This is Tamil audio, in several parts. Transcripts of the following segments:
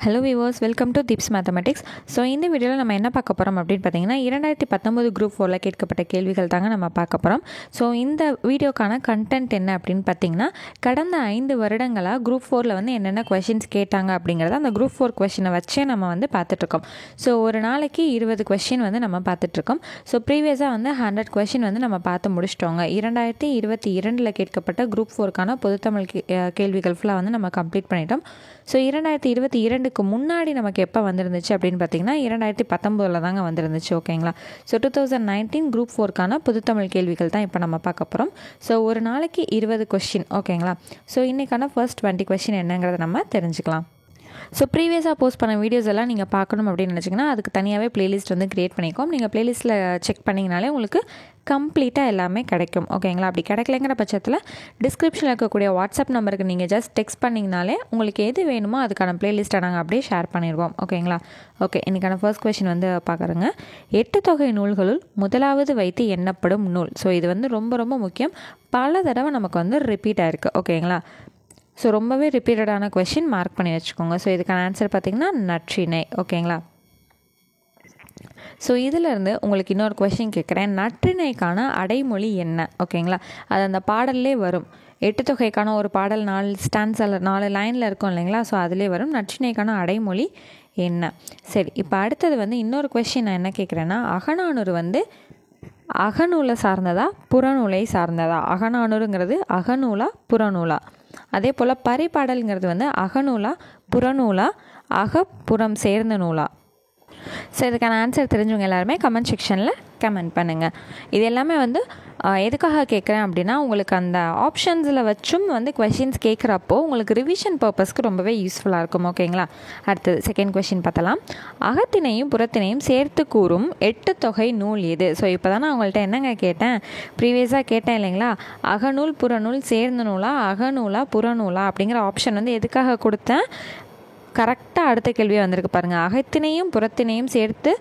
Hello viewers, welcome to tips mathematics. So இந்த வீடியோவில் நம்ம என்ன பார்க்க போகிறோம் அப்படின்னு பார்த்தீங்கன்னா 2019 குரூப் 4ல் கேட்கப்பட்ட கேள்விகள் தாங்க நம்ம பார்க்க போகிறோம். ஸோ இந்த வீடியோக்கான கண்டென்ட் என்ன அப்படின்னு பார்த்தீங்கன்னா, கடந்த 5 வருடங்களாக குரூப் 4ல் வந்து என்னென்ன கொஷின்ஸ் கேட்டாங்க அப்படிங்கிறத அந்த குரூப் 4 கொஷினை வச்சே நம்ம வந்து பார்த்துட்ருக்கோம். ஸோ ஒரு நாளைக்கு 20 கொஷின் வந்து நம்ம பார்த்துட்ருக்கோம். ஸோ ப்ரீவியஸாக வந்து 100 கொஷின் வந்து நம்ம பார்த்து முடிச்சிட்டோங்க. 2022 கேட்கப்பட்ட குரூப் 4க்கான பொதுத்தமிழ் கேள்விகள் ஃபுல்லாக வந்து நம்ம கம்ப்ளீட் பண்ணிட்டோம். ஸோ 2022க்கு முன்னாடி நமக்கு எப்போ வந்திருந்துச்சு அப்படின்னு பார்த்தீங்கன்னா 2019 தாங்க வந்திருந்துச்சு. ஓகேங்களா? ஸோ 2019 குரூப் 4க்கான பொதுத்தமிழ் கேள்விகள் தான் இப்போ நம்ம பார்க்க போகிறோம். ஸோ ஒரு நாளைக்கு 20 கொஷின். ஓகேங்களா? ஸோ இன்றைக்கான ஃபர்ஸ்ட் 20 கொஷின் என்னங்கிறத நம்ம தெரிஞ்சுக்கலாம். ஸோ ப்ரீவியஸாக போஸ்ட் பண்ண வீடியோஸ் எல்லாம் நீங்கள் பார்க்கணும் அப்படின்னு நினச்சிங்கன்னா அதுக்கு தனியாகவே ப்ளேலிஸ்ட் வந்து க்ரியேட் பண்ணிக்கோம். நீங்கள் ப்ளேலிஸ்ட்டில் செக் பண்ணிங்கனாலே உங்களுக்கு கம்ப்ளீட்டாக எல்லாமே கிடைக்கும். ஓகேங்களா? அப்படி கிடைக்கலங்கிற பட்சத்தில் டிஸ்கிரிப்ஷனில் இருக்கக்கூடிய வாட்ஸ்அப் நம்பருக்கு நீங்கள் ஜஸ்ட் டெக்ஸ்ட் பண்ணிங்கனாலே உங்களுக்கு எது வேணுமோ அதுக்கான ப்ளேலிஸ்ட்டை நாங்கள் அப்படியே ஷேர் பண்ணிடுவோம். ஓகேங்களா? ஓகே, இன்றைக்கான ஃபர்ஸ்ட் கொஷின் வந்து பார்க்குறேங்க. 8 தொகை நூல்களுள் முதலாவது வைத்து எண்ணப்படும் நூல். ஸோ இது வந்து ரொம்ப ரொம்ப முக்கியம். பல தடவை நமக்கு வந்து ரிப்பீட் ஆகிருக்கு. ஓகேங்களா? ஸோ ரொம்பவே ரிப்பீட்டடான கொஷின், மார்க் பண்ணி வச்சுக்கோங்க. ஸோ இதுக்கான ஆன்சர் பார்த்திங்கன்னா நற்றிணை. ஓகேங்களா? ஸோ இதிலேருந்து உங்களுக்கு இன்னொரு கொஷின் கேட்குறேன். நற்றிணைக்கான அடைமொழி என்ன? ஓகேங்களா? அது அந்த பாடல்லே வரும். 8 தொகைக்கான ஒரு பாடல் 4 ஸ்டான்ஸில் 4 லைனில் இருக்கும் இல்லைங்களா? ஸோ அதிலே வரும். நற்றிணைக்கான அடைமொழி என்ன? சரி, இப்போ அடுத்தது வந்து இன்னொரு கொஷின் நான் என்ன கேட்குறேன்னா, அகநானூறு வந்து அகநூலை சார்ந்ததா புறநூலை சார்ந்ததா? அகநானூறுங்கிறது அகநூலா புறநூலா? அதே போல் பரிபாடல்ங்கிறது வந்து அகநூலா புறநூலா அகப்புறம் சேர்ந்த நூலா? ஸோ இதுக்கான ஆன்சர் தெரிஞ்சவங்க எல்லாருமே கமெண்ட் செக்ஷனில் கமெண்ட் பண்ணுங்கள். இது எல்லாமே வந்து எதுக்காக கேட்குறேன் அப்படின்னா, உங்களுக்கு அந்த ஆப்ஷன்ஸில் வச்சும் வந்து கொஷின்ஸ் கேட்குறப்போ உங்களுக்கு ரிவிஷன் பர்பஸ்க்கு ரொம்பவே யூஸ்ஃபுல்லாக இருக்கும். ஓகேங்களா? அடுத்தது செகண்ட் கொஷின் பார்த்தலாம். அகத்தினையும் புறத்தினையும் சேர்த்து கூறும் 8 தொகை நூல் எது? ஸோ இப்போ தான் நான் உங்கள்கிட்ட என்னங்க கேட்டேன், ப்ரீவியஸாக கேட்டேன் இல்லைங்களா? அகநூல் புறநூல் சேர்ந்த நூலா அகநூலா புறநூலா அப்படிங்கிற ஆப்ஷன் வந்து எதுக்காக கொடுத்தேன்? கரெக்டாக அடுத்த கேள்வியாக வந்திருக்கு பாருங்கள். அகத்தினையும் புறத்தினையும் சேர்த்து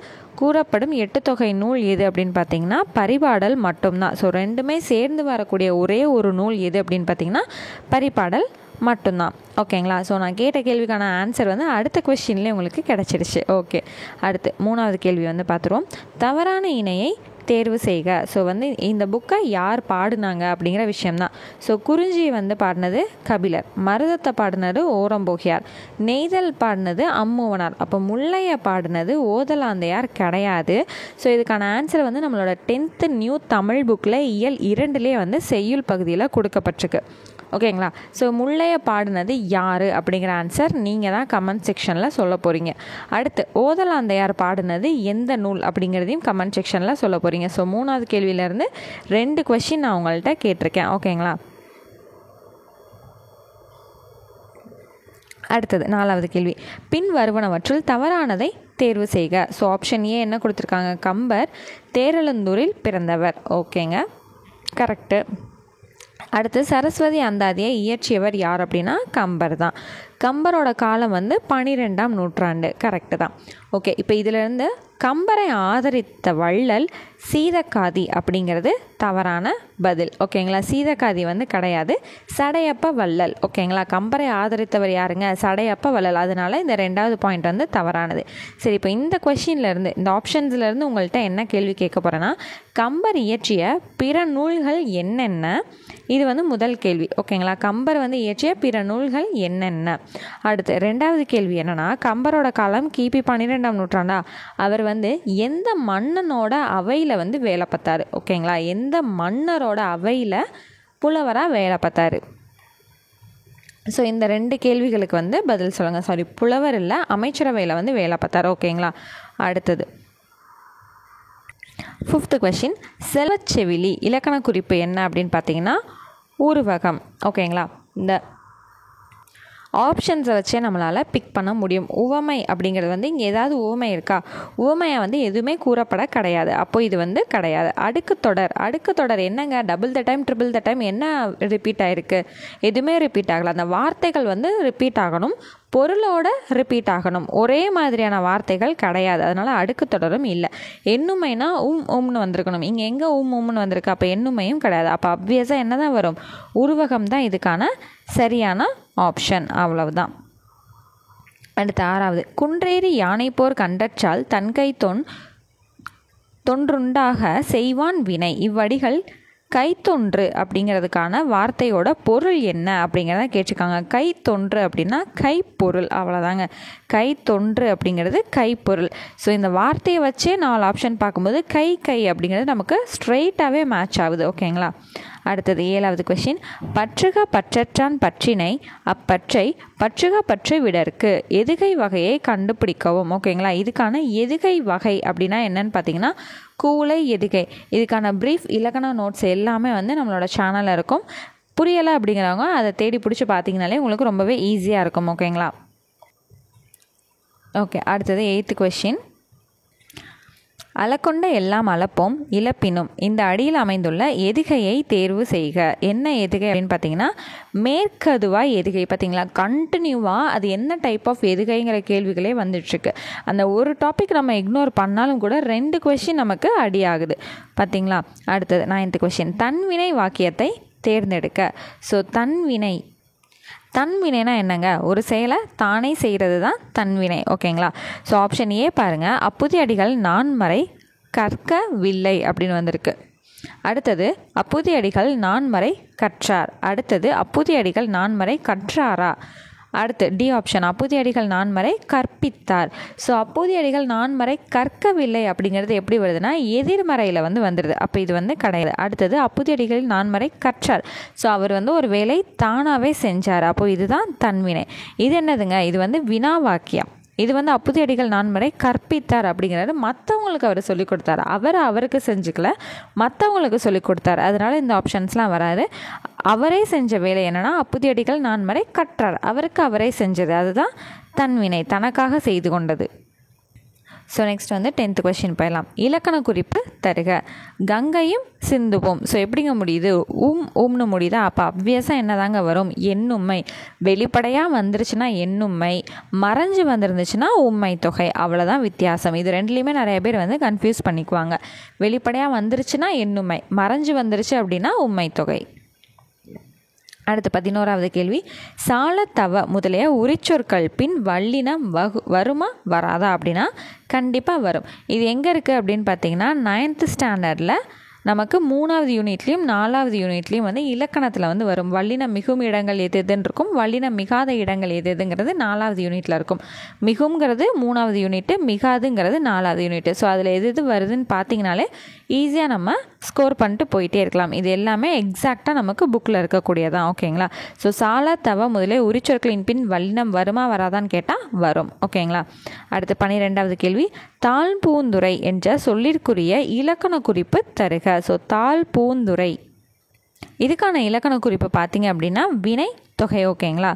கூறப்படும் 8 தொகை நூல் எது அப்படின்னு பார்த்தீங்கன்னா பரிபாடல் மட்டும்தான். ஸோ ரெண்டுமே சேர்ந்து வரக்கூடிய ஒரே ஒரு நூல் எது அப்படின்னு பார்த்தீங்கன்னா பரிபாடல் மட்டும்தான். ஓகேங்களா? ஸோ நான் கேட்ட கேள்விக்கான ஆன்சர் வந்து அடுத்த கொஸ்டின்லேயே உங்களுக்கு கிடச்சிருச்சு. ஓகே, அடுத்து 3வது கேள்வி வந்து பார்த்துருவோம். தவறான இணையை தேர்வு செய்க. ஸோ வந்து இந்த புக்கை யார் பாடினாங்க அப்படிங்கிற விஷயம்தான். ஸோ குறிஞ்சி வந்து பாடினது கபிலர், மருதத்தை பாடினது ஓரம்போகியார், நெய்தல் பாடினது அம்மூவனார், அப்போ முல்லையை பாடினது ஓதலாந்தையார் கிடையாது. ஸோ இதுக்கான ஆன்சர் வந்து நம்மளோட 10th நியூ தமிழ் புக்கில் இயல் 2லே வந்து செய்யுள் பகுதியில் கொடுக்கப்பட்டிருக்கு. ஓகேங்களா? ஸோ முல்லையை பாடினது யார் அப்படிங்கிற ஆன்சர் நீங்கள் தான் கமெண்ட் செக்ஷனில் சொல்ல போகிறீங்க. அடுத்து ஓதலாந்தையார் பாடினது எந்த நூல் அப்படிங்கிறதையும் கமெண்ட் செக்ஷனில் சொல்ல போகிறீங்க. ஸோ 3வது கேள்வியிலேருந்து 2 கொஷின் நான் உங்கள்கிட்ட கேட்டிருக்கேன். ஓகேங்களா? அடுத்தது 4வது கேள்வி. பின் வருவனவற்றுள் தவறானதை தேர்வு செய்க. ஸோ ஆப்ஷன் ஏ என்ன கொடுத்துருக்காங்க? கம்பர் தேரழந்தூரில் பிறந்தவர். ஓகேங்க, கரெக்டு. அடுத்து சரஸ்வதி அந்தாதியை இயற்றியவர் யார் அப்படின்னா கம்பர் தான். கம்பரோட காலம் வந்து 12ஆம் நூற்றாண்டு. கரெக்டு தான். ஓகே, இப்போ இதிலேருந்து கம்பரை ஆதரித்த வள்ளல் சீதக்காதி அப்படிங்கிறது தவறான பதில். ஓகேங்களா? சீதக்காதி வந்து கிடையாது, சடையப்ப வள்ளல். ஓகேங்களா? கம்பரை ஆதரித்தவர் யாருங்க? சடையப்ப வள்ளல். அதனால இந்த 2வது பாயிண்ட் வந்து தவறானது. சரி, இப்போ இந்த கொஷின்லேருந்து இந்த ஆப்ஷன்ஸ்லேருந்து உங்கள்கிட்ட என்ன கேள்வி கேட்க போகிறேன்னா, கம்பர் இயற்றிய பிற நூல்கள் என்னென்ன? இது வந்து முதல் கேள்வி. ஓகேங்களா? கம்பர் வந்து இயற்றிய பிற நூல்கள் என்னென்ன? அடுத்து 2வது கேள்வி என்னன்னா, கம்பரோட காலம் கிபி 12ஆம் நூற்றாண்டா? அவர் வந்து எந்த மன்னனோட அவையில் வந்து வேலை பார்த்தாரு? ஓகேங்களா? எந்த மன்னரோட அவையில் புலவராக வேலை பார்த்தாரு? ஸோ இந்த 2 கேள்விகளுக்கு வந்து பதில் சொல்லுங்கள். சாரி, புலவர் இல்லை, அமைச்சரவையில் வந்து வேலை பார்த்தாரு. ஓகேங்களா? அடுத்தது 5th கொஷின். செல்வச்செவிலி இலக்கண குறிப்பு என்ன அப்படின்னு பார்த்தீங்கன்னா உருவகம். ஓகேங்களா? இந்த ஆப்ஷன்ஸை வச்சே நம்மளால் பிக் பண்ண முடியும். உவமை அப்படிங்கிறது வந்து இங்கே ஏதாவது உவமை இருக்கா? உவமையை வந்து எதுவுமே கூறப்பட கிடையாது. அப்போ இது வந்து கிடையாது. அடுக்கு தொடர் என்னங்க? Double the time triple the time என்ன ரிப்பீட் ஆகிருக்கு? எதுவுமே ரிப்பீட் ஆகலை. அந்த வார்த்தைகள் வந்து ரிப்பீட் ஆகணும், பொருளோட ரிப்பீட் ஆகணும். ஒரே மாதிரியான வார்த்தைகள் கிடையாது. அதனால் அடுக்கு தொடரும் இல்லை. எண்ணுமைனா உம்னு வந்திருக்கணும். இங்கே எங்கே உம்னு வந்திருக்கு? அப்போ எண்ணுமையும் கிடையாது. அப்போ அப்வியஸாக என்ன தான் வரும்? உருவகம் தான் இதுக்கான சரியான ஆப்ஷன். அவ்வளவுதான். அடுத்து 6வது, குன்றேறி யானை போர் கண்டற்றால் தன்கை தொன்றுண்டாக செய்வான் வினை. இவ்வடிகள் கைத்தொன்று அப்படிங்கிறதுக்கான வார்த்தையோட பொருள் என்ன அப்படிங்கிறத கேட்டிருக்காங்க. கைத்தொன்று அப்படின்னா கைப்பொருள், அவ்வளோதாங்க. கைத்தொன்று அப்படிங்கிறது கைப்பொருள். ஸோ இந்த வார்த்தையை வச்சே 4 ஆப்ஷன் பார்க்கும்போது கை அப்படிங்கிறது நமக்கு ஸ்ட்ரெயிட்டாகவே மேட்ச் ஆகுது. ஓகேங்களா. அடுத்தது 7வது கொஷின், பற்றுக பற்றற்றான் பற்றினை அப்பற்றை பற்றுக பற்று விடற்கு எதுகை வகையை கண்டுபிடிக்கவும். ஓகேங்களா. இதுக்கான எதுகை வகை அப்படின்னா என்னன்னு பார்த்தீங்கன்னா கூலை எதுகை. இதுக்கான ப்ரீஃப் இலக்கண நோட்ஸ் எல்லாமே வந்து நம்மளோட சேனலில் இருக்கும். புரியலை அப்படிங்கிறவங்க அதை தேடி பிடிச்சி பார்த்தீங்கனாலே உங்களுக்கு ரொம்பவே ஈஸியாக இருக்கும். ஓகேங்களா. ஓகே, அடுத்தது 8th கொஷின், அளக்கொண்ட எல்லாம் அளப்போம் இழப்பினும் இந்த அடியில் அமைந்துள்ள எதுகையை தேர்வு செய்க. என்ன எதுகை அப்படின்னு பார்த்தீங்கன்னா மேற்கதுவாய் எதுகை. பார்த்தீங்களா, கண்டினியூவாக அது என்ன டைப் ஆஃப் எதுகைங்கிற கேள்விகளே வந்துட்டுருக்கு. அந்த ஒரு டாபிக் நம்ம இக்னோர் பண்ணாலும் கூட 2 கொஷின் நமக்கு அடி ஆகுது. பார்த்தீங்களா. அடுத்தது 9th கொஷின், தன்வினை வாக்கியத்தை தேர்ந்தெடுக்க. ஸோ தன்வினைனா என்னங்க, ஒரு செயலை தானே செய்கிறது தான் தன்வினை. ஓகேங்களா. ஸோ ஆப்ஷன் ஏ பாருங்கள், அப்புதியடிகள் நான்மறை கற்கவில்லை அப்படின்னு வந்திருக்கு. அடுத்தது அப்புதியடிகள் நான்மறை கற்றார். அடுத்தது அப்புதியடிகள் நான்மறை கற்றாரா. அடுத்து டி ஆப்ஷன், அப்புதியடிகள் நான்மறை கற்பித்தார். ஸோ அப்புதியடிகள் நான்மறை கற்கவில்லை அப்படிங்கிறது எப்படி வருதுன்னா எதிர்மறையில் வந்துடுது. அப்போ இது கிடையாது. அடுத்தது அப்புதியடிகளில் நான்மறை கற்றார். ஸோ அவர் ஒரு வேலை தானாகவே செஞ்சார். அப்போது இதுதான் தன்வினை. இது என்னதுங்க, இது வினா வாக்கியம். இது அப்புதியடிகள் நான்மறை கற்பித்தார் அப்படிங்கிறாரு. மற்றவங்களுக்கு அவர் சொல்லிக் கொடுத்தார். அவருக்கு செஞ்சுக்கல, மற்றவங்களுக்கு சொல்லிக் கொடுத்தார். அதனால் இந்த ஆப்ஷன்ஸ்லாம் வராது. அவரே செஞ்ச வேலை என்னென்னா அப்புதியடிகள் நான்மறை கற்றார். அவரே செஞ்சது, அதுதான் தன்வினை, தனக்காக செய்து கொண்டது. ஸோ நெக்ஸ்ட் 10th கொஷின் போயிடலாம். இலக்கண குறிப்பு தருக. கங்கையும் சிந்துவும். ஸோ எப்படிங்க முடியுது, ஊம்னு முடியுதா. அப்போ அப்வியஸாக என்னதாங்க வரும், எண்ணும்மை. வெளிப்படையாக வந்துருச்சுன்னா எண்ணும்மை, மறைஞ்சு வந்துருந்துச்சுன்னா உண்மை தொகை. அவ்வளோதான் வித்தியாசம். இது ரெண்டுலேயுமே நிறைய பேர் கன்ஃபியூஸ் பண்ணிக்குவாங்க. வெளிப்படையாக வந்துருச்சுன்னா எண்ணும்மை, மறைஞ்சு வந்துருச்சு அப்படின்னா உண்மை தொகை. அடுத்து 11வது கேள்வி, சால தவ முதலிய உரிச்சொற்கள் பின் வல்லினம் வருமா வராதா அப்படின்னா கண்டிப்பாக வரும். இது எங்கே இருக்குது அப்படின்னு பார்த்தீங்கன்னா 9th ஸ்டாண்டர்டில் நமக்கு 3வது யூனிட்லேயும் 4வது யூனிட்லேயும் இலக்கணத்தில் வரும். வல்லினம் மிகும் இடங்கள் எதுன்னு இருக்கும், வல்லினம் மிகாத இடங்கள் எதுங்கிறது 4வது யூனிட்டில் இருக்கும். மிகுங்கிறது 3வது யூனிட்டு, மிகாதுங்கிறது 4வது யூனிட்டு. ஸோ அதில் எது வருதுன்னு பார்த்தீங்கனாலே ஈஸியாக நம்ம ஸ்கோர் பண்ணிட்டு போயிட்டே இருக்கலாம். இது எல்லாமே எக்ஸாக்டாக நமக்கு புக்கில் இருக்கக்கூடியதான். ஓகேங்களா. ஸோ சால தவ முதலே உரிச்சொற்களின் பின் வல்லினம் வருமா வராதான்னு கேட்டால் வரும். ஓகேங்களா. அடுத்து 12வது கேள்வி, தாழ் பூந்துரை என்ற சொல்லிற்குரிய இலக்கண குறிப்பு தருக. ஸோ தாழ் பூந்துரை, இதுக்கான இலக்கண குறிப்பு பார்த்தீங்க அப்படின்னா வினை தொகை. ஓகேங்களா.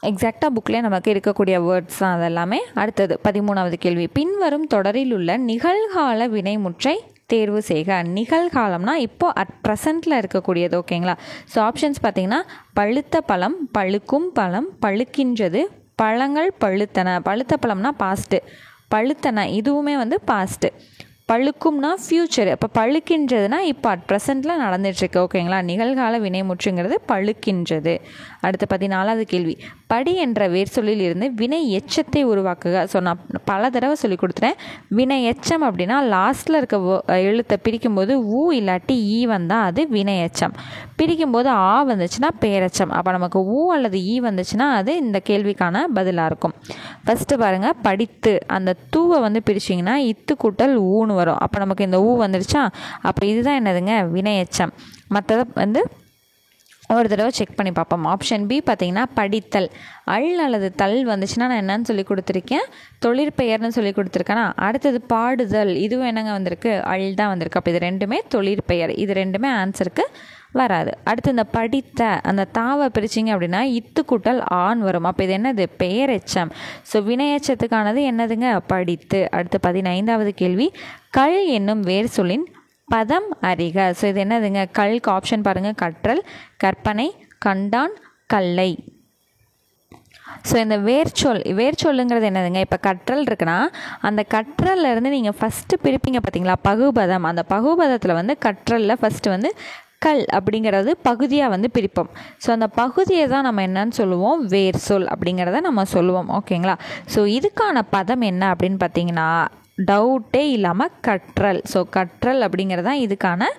எக்ஸாக்டாக புக்லேயே நமக்கு இருக்கக்கூடிய வேர்ட்ஸ் தான் அதெல்லாமே. அடுத்தது 13வது கேள்வி, பின்வரும் தொடரில் உள்ள நிகழ்கால வினைமுற்றை தேர்வு செய்க. நிகழ்காலம்னா இப்போ அட் ப்ரெசண்ட்டில் இருக்கக்கூடியது. ஓகேங்களா. ஸோ ஆப்ஷன்ஸ் பார்த்தீங்கன்னா பழுத்த பழம், பழுக்கும் பழம், பழுக்கின்றது, பழங்கள் பழுத்தன. பழுத்த பழம்னா பாஸ்ட்டு, பழுத்தன இதுவுமே பாஸ்ட்டு, பழுக்கும்னா ஃப்யூச்சர். இப்போ பழுக்கின்றதுனா இப்போ அட் ப்ரெசண்ட்டில் நடந்துட்டுருக்கு. ஓகேங்களா. நிகழ்கால வினைமுற்றுங்கிறது பழுக்கின்றது. அடுத்து 14வது கேள்வி, படி என்ற வேர் சொல்லில் இருந்து வினை எச்சத்தை உருவாக்குக. ஸோ நான் பல தடவை சொல்லி கொடுத்துறேன். வினை எச்சம் அப்படின்னா லாஸ்ட்டில் இருக்க எழுத்தை பிரிக்கும்போது ஊ இல்லாட்டி ஈ வந்தால் அது வினை எச்சம். பிரிக்கும்போது ஆ வந்துச்சுன்னா பேரெச்சம். அப்போ நமக்கு ஊ அல்லது ஈ வந்துச்சுன்னா அது இந்த கேள்விக்கான பதிலாக இருக்கும். ஃபஸ்ட்டு பாருங்கள், படித்து அந்த தூவை பிரிச்சிங்கன்னா இத்து கூட்டல் ஊன்னு வரும். அப்போ நமக்கு இந்த ஊ வந்துடுச்சா. அப்போ இதுதான் என்னதுங்க, வினை எச்சம். மற்றதை ஒரு தடவை செக் பண்ணி பார்ப்போம். ஆப்ஷன் பி பார்த்தீங்கன்னா படித்தல். அள் அல்லது தல் வந்துச்சுன்னா நான் என்னன்னு சொல்லி கொடுத்துருக்கேன், தொழிற்பெயர்னு சொல்லி கொடுத்துருக்கேன்னா. அடுத்தது பாடுதல், இதுவும் என்னங்க வந்திருக்கு, அள் தான் வந்திருக்கு. அப்போ இது ரெண்டுமே தொழிற்பெயர். இது ரெண்டுமே ஆன்சருக்கு வராது. அடுத்து இந்த படித்த அந்த தாவை பிரிச்சிங்க அப்படின்னா இத்து கூட்டல் ஆண் வரும். அப்போ இது என்னது, பெயரெச்சம். ஸோ வினையச்சத்துக்கானது என்னதுங்க, படித்து. அடுத்து 15வது கேள்வி, கள் என்னும் வேர் சொல்லின் பதம் அறிக. ஸோ இது என்னதுங்க, கல்க்கு ஆப்ஷன் பாருங்கள், கற்றல், கற்பனை, கண்டான், கல்லை. ஸோ இந்த வேர்ச்சொல்லுங்கிறது என்னதுங்க, இப்போ கற்றல் இருக்குன்னா அந்த கற்றல்லேருந்து நீங்கள் ஃபஸ்ட்டு பிரிப்பீங்க பார்த்தீங்களா பகுபதம். அந்த பகுபதத்தில் கற்றலில் ஃபஸ்ட்டு கல் அப்படிங்கிறது பகுதியாக வந்து பிரிப்போம். ஸோ அந்த பகுதியை தான் நம்ம என்னன்னு சொல்லுவோம், வேர் சொல் அப்படிங்கிறத நம்ம சொல்லுவோம். ஓகேங்களா? ஸோ இதுக்கான பதம் என்ன அப்படின்னு பார்த்தீங்கன்னா டவுட்டே இல்லாமல் கற்றல். ஸோ கற்றல் அப்படிங்கிறது தான் இதுக்கான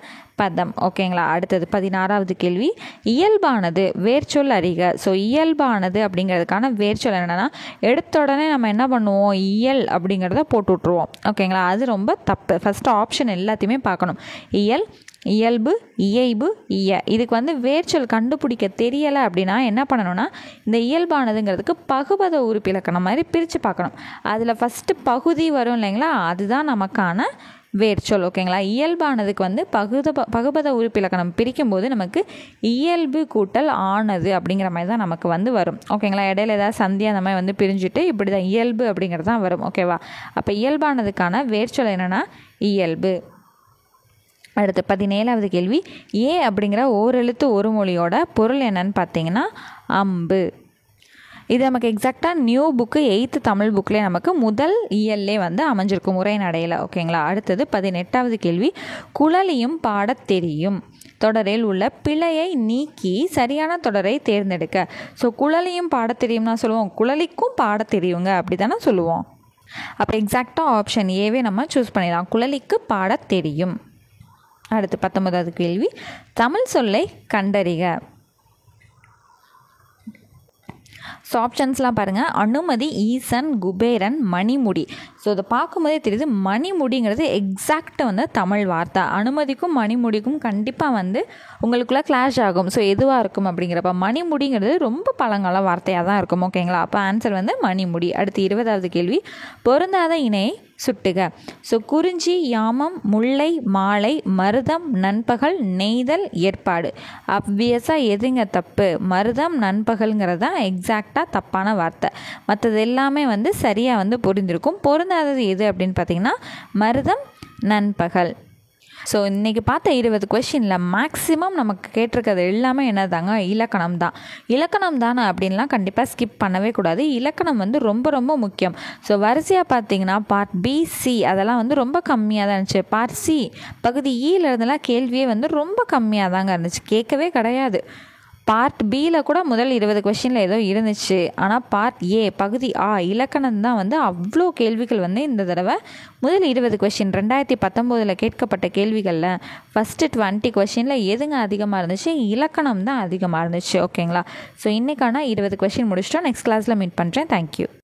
பதம். ஓகேங்களா? அடுத்தது 16வது கேள்வி, இயல்பானது வேர்ச்சொல் அறிக. ஸோ இயல்பானது அப்படிங்கிறதுக்கான வேர்ச்சொல் என்னென்னா, எடுத்த உடனே நம்ம என்ன பண்ணுவோம், இயல் அப்படிங்கிறத போட்டு விட்ருவோம். ஓகேங்களா? அது ரொம்ப தப்பு. ஃபஸ்ட்டு ஆப்ஷன் எல்லாத்தையுமே பார்க்கணும். இயல், இயல்பு, இயைபு, இய. இதுக்கு வந்து வேர்ச்சொல் கண்டுபிடிக்க தெரியலை அப்படின்னா என்ன பண்ணணும்னா, இந்த இயல்பானதுங்கிறதுக்கு பகுபத உறுப்பிலக்கணம் மாதிரி பிரித்து பார்க்கணும். அதில் ஃபஸ்ட்டு பகுதி வரும் இல்லைங்களா, அதுதான் நமக்கான வேர்ச்சொல். ஓகேங்களா? இயல்பானதுக்கு வந்து பகுபத உறுப்பிலக்கணம் பிரிக்கும்போது நமக்கு இயல்பு கூட்டல் ஆனது அப்படிங்கிற மாதிரி தான் நமக்கு வந்து வரும். ஓகேங்களா? இடையில ஏதாவது சந்தி அந்த மாதிரி வந்து பிரிஞ்சுட்டு இப்படி தான் இயல்பு அப்படிங்கிறது தான் வரும். ஓகேவா? அப்போ இயல்பானதுக்கான வேர்ச்சொல் என்னென்னா இயல்பு. அடுத்து 17வது கேள்வி, ஏ அப்படிங்கிற ஓரெழுத்து ஒரு மொழியோட பொருள் என்னன்னு பார்த்தீங்கன்னா அம்பு. இது நமக்கு எக்ஸாக்டாக நியூ புக்கு 8th தமிழ் புக்லேயே நமக்கு முதல் இயல்லே வந்து அமைஞ்சிருக்கும் உரைநடையில். ஓகேங்களா? அடுத்தது 18வது கேள்வி, குழலியும் பாடத் தெரியும் தொடரில் உள்ள பிழையை நீக்கி சரியான தொடரை தேர்ந்தெடுக்க. ஸோ குழலியும் பாடத் தெரியும்னா சொல்லுவோம், குழலிக்கும் பாடத் தெரியுங்க அப்படி தானே சொல்லுவோம். அப்போ எக்ஸாக்டாக ஆப்ஷன் ஏவே நம்ம சூஸ் பண்ணிடலாம், குழலிக்கு பாடத் தெரியும். அடுத்து 19வது கேள்வி, தமிழ் சொல்லை கண்டறிக. ஸோ ஆப்ஷன்ஸ்லாம் பாருங்கள், அனுமதி, ஈசன், குபேரன், மணிமுடி. ஸோ இதை பார்க்கும்போதே தெரியுது மணிமுடிங்கிறது எக்ஸாக்ட் வந்து தமிழ் வார்த்தை. அனுமதிக்கும் மணிமுடிக்கும் கண்டிப்பாக வந்து உங்களுக்குள்ளே கிளாஷ் ஆகும். ஸோ எதுவாக இருக்கும் அப்படிங்கிறப்ப மணிமுடிங்கிறது ரொம்ப பழங்கால வார்த்தையாக தான் இருக்கும். ஓகேங்களா? அப்போ ஆன்சர் வந்து மணிமுடி. அடுத்து 20வது கேள்வி, பொருந்தாத இணையை சுட்டுக. ஸோ குறிஞ்சி, யாமம், முல்லை, மாலை, மருதம், நண்பகல், நெய்தல், ஏற்பாடு. அப்வியஸாக எதுங்க தப்பு, மருதம் நண்பகல்ங்கிறது தான் எக்ஸாக்டாக தப்பான வார்த்தை. மற்றது எல்லாமே வந்து சரியாக வந்து பொருந்திருக்கும். பொருந்தாதது எது அப்படின்னு பார்த்தீங்கன்னா மருதம், நண்பகல். ஸோ இன்றைக்கி பார்த்த 20 கொஷினில் மேக்ஸிமம் நமக்கு கேட்டிருக்கிறது எல்லாமே என்னதாங்க, இலக்கணம் தான். இலக்கணம் தானே அப்படின்லாம் கண்டிப்பாக ஸ்கிப் பண்ணவே கூடாது. இலக்கணம் வந்து ரொம்ப ரொம்ப முக்கியம். ஸோ வரிசையாக பார்த்தீங்கன்னா பார்ட் பி, சி அதெல்லாம் வந்து ரொம்ப கம்மியாக தான் இருந்துச்சு. பார்ட் சி பகுதி இருந்தெல்லாம் கேள்வியே வந்து ரொம்ப கம்மியாக தாங்க இருந்துச்சு, கேட்கவே கிடையாது. பார்ட் பியில் கூட முதல் 20 கொஷினில் ஏதோ இருந்துச்சு. ஆனால் பார்ட் ஏ பகுதி இலக்கணம் தான் வந்து அவ்வளோ கேள்விகள் வந்து இந்த தடவை முதல் 20 கொஷின் 2019 கேட்கப்பட்ட கேள்விகளில் ஃபஸ்ட்டு 20 கொஷினில் எதுங்க அதிகமாக இருந்துச்சு, இலக்கணம் தான் அதிகமாக இருந்துச்சு. ஓகேங்களா? ஸோ இன்றைக்கான 20 கொஷின் முடிச்சிட்டோம். நெக்ஸ்ட் கிளாஸில் மீட் பண்ணுறேன். தேங்க்யூ.